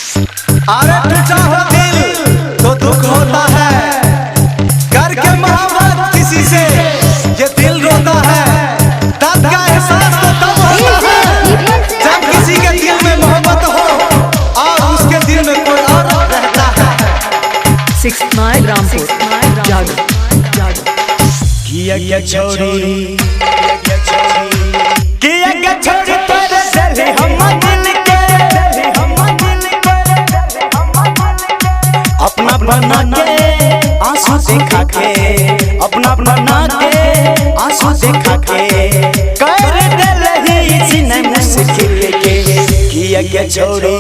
अरे टूटा हो दिल तो दुख होता है, करके मोहब्बत किसी से ये दिल रोता है। दर्द का एहसास तो तब होता है जब किसी के दिल में मोहब्बत हो और उसके दिल में कोई और रहता है। 6 रामपुर जागो किया क्या छोड़ी किया क्या छोड़ी तेरे दिल हम दिल के अपना बना के आंसू देखा के, अपना बना के आंसू देखा के कर दिल ही जीने मुश्किल के। किया क्या छोड़ी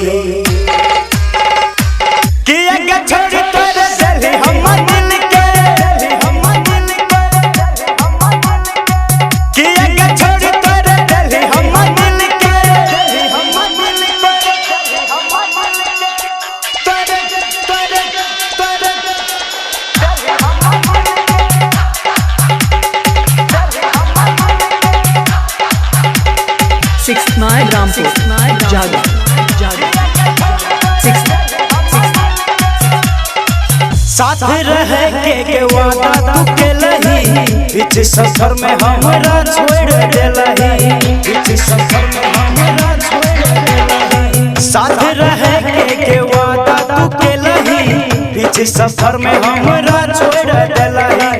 किया क्या छोड़ी तेरे दिल हम दिल के किया क्या छोड़ी तेरे दिल हम दिल के 6 रामपुर जागो साथ रह के वादा तू के लही, बीच सफर में हमरा छोड़ देलही, बीच सफर में हमरा छोड़ देलही। साथ रह के वादा तू के लही, बीच सफर में हमरा छोड़ देलही।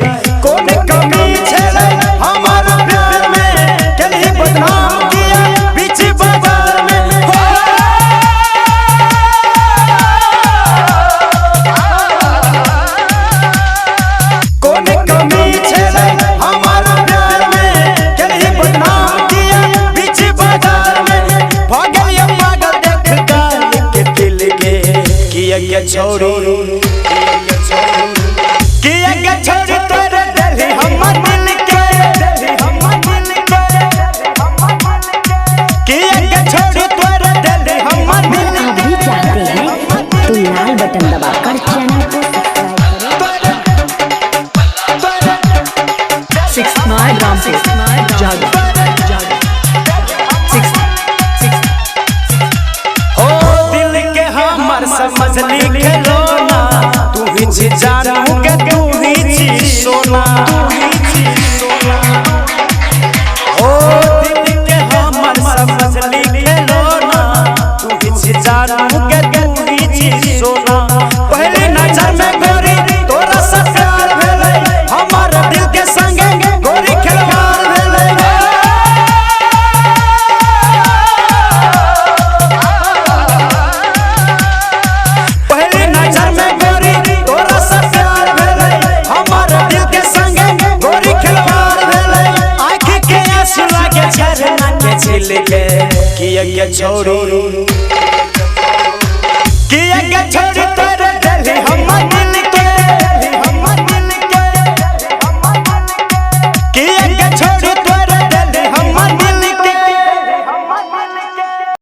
कौन कमी छले हमारा प्यार में, कहीं बदनाम किया बीच बाजार में। कौन कमी छले हमारा प्यार में, कहीं बदनाम किया बीच बाजार में। पागल या पागल देख गाल के दिल के किया क्या छोड़ी किया क्या छोड़ी तेरे दिल हम दिल के किया क्या छोड़ी तेरे दिल हम दिल के। अभी चाहते हैं तो लाल बटन दबाकर चैनल को सब्सक्राइब करें। 6 रामपुर जागो हो दिल के हमर समझ लिखलो ना, तू ही छी जानू के तू ही छी सोना। हो दिल के हमर समझ लिखलो ना, तू ही छी जानू के तू ही छी सोना। पहली नजर में गोरी तोरा से प्यार भेलै, हमर दिल के संगे गोरी खिलवाड़ भेलै। पहली नजर में गोरी तोरा से प्यार भेलै, हमर दिल के संगे गोरी खिलवाड़ भेलै। आँख के आंसू लागे झरना के छिल के किया क्या छोड़ी किया क्या छोड़ी